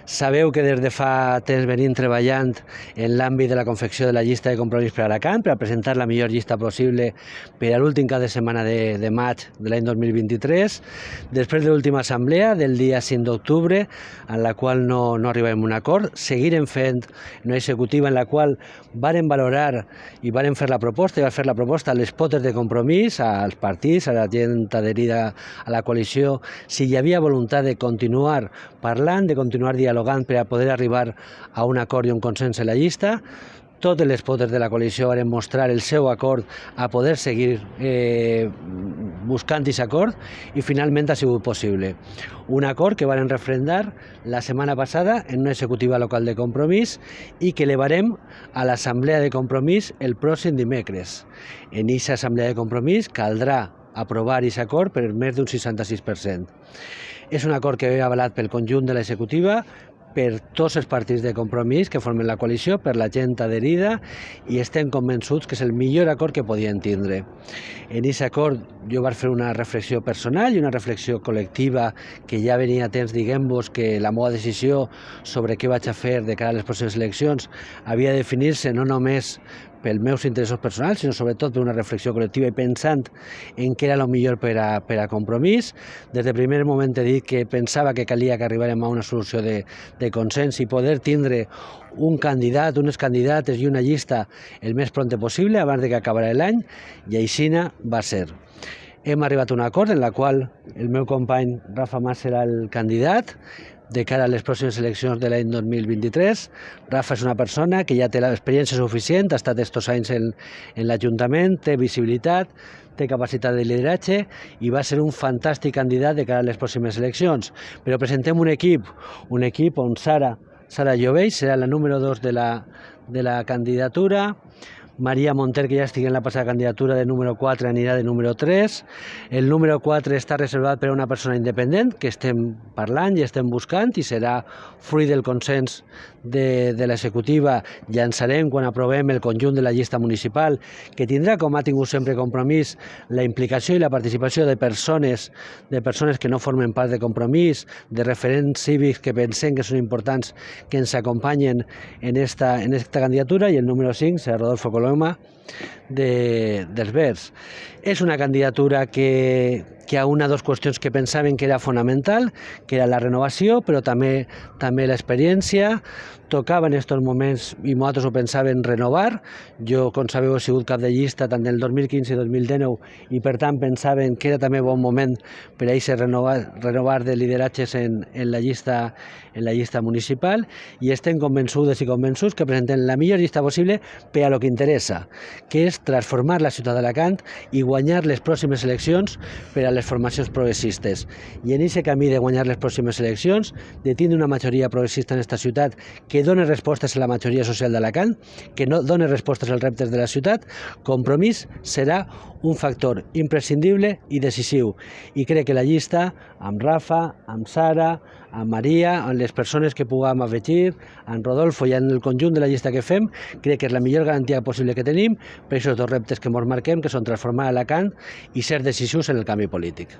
Sabeu que des de fa temps venim treballant en l'àmbit de la confecció de la llista de Compromís per a Alacant per a presentar la millor llista possible per a l'últim cap de setmana de maig de l'any 2023, després de l'última assemblea del dia 5 d'octubre, en la qual no arribem a un acord. Seguirem fent una executiva en la qual varen valorar i varen fer la proposta, i va fer la proposta a les potes de Compromís, als partits, a la gent adherida a la coalició, si hi havia voluntat de continuar parlant, de continuar dialogant per a poder arribar a un acord i un consens en la llista. Totes les potes de la coalició van mostrar el seu acord a poder seguir buscant aquest acord i finalment ha sigut possible. Un acord que van refrendar la setmana passada en una executiva local de Compromís i que elevarem a l'Assemblea de Compromís el pròxim dimecres. En aquesta Assemblea de Compromís caldrà aprovar aquest acord per més d'un 66%. És un acord que ve avalat pel conjunt de l'executiva, per tots els partits de Compromís que formen la coalició, per la gent adherida, i estem convençuts que és el millor acord que podien tindre. En aquest acord jo vaig fer una reflexió personal i una reflexió col·lectiva que ja venia a temps, diguem-vos, que la meva decisió sobre què vaig a fer de cara a les pròximes eleccions havia de definir-se no només pels meus interessos personals, sinó sobretot per una reflexió col·lectiva i pensant en què era el millor per a Compromís. Des del primer moment he dit que pensava que calia que arribárem a una solució de consens i poder tindre un candidat, unes candidates i una llista el més pront possible, abans de que acabarà l'any, i així va ser. Hem arribat a un acord en la qual el meu company Rafa Mas serà el candidat de cara a les pròximes eleccions de l'any 2023. Rafa és una persona que ja té l'experiència suficient, ha estat estos anys en l'Ajuntament, té visibilitat, té capacitat de lideratge i va ser un fantàstic candidat de cara a les pròximes eleccions. Però presentem un equip on Sara Llobell serà la número 2 de la candidatura, Maria Monter, que ja estigui en la passada candidatura, de número 4 anirà de número 3. El número 4 està reservat per a una persona independent que estem parlant i estem buscant i serà fruit del consens de l'executiva. Llançarem quan aprovem el conjunt de la llista municipal, que tindrà, com ha tingut sempre Compromís, la implicació i la participació de persones que no formen part de Compromís, de referents cívics que pensem que són importants, que ens acompanyen en esta candidatura, i el número 5 serà Rodolfo Coloma dels Verds. És una candidatura que aúna dues qüestions que pensaven que era fonamental, que era la renovació, però també l'experiència. Tocava en aquests moments, i nosaltres ho pensàvem, renovar. Jo, com sabeu, he sigut cap de llista tant del 2015 i 2019 i per tant pensaven que era també bon moment per a renovar de lideratges en la llista municipal, i estem convençudes i convençuts que presentem la millor llista possible per a lo que interessa, que és transformar la ciutat d'Alacant i guanyar les pròximes eleccions per a les formacions progressistes. I en aquest camí de guanyar les pròximes eleccions, de tindre una majoria progressista en aquesta ciutat que doni respostes a la majoria social d'Alacant, que no doni respostes als reptes de la ciutat, Compromís serà un factor imprescindible i decisiu. I crec que la llista, amb Rafa, amb Sara, amb Maria, amb les persones que puguem afegir, amb Rodolfo i en el conjunt de la llista que fem, crec que és la millor garantia possible que tenim per aquests dos reptes que ens marquem, que són transformar Alacant i ser decisius en el canvi polític.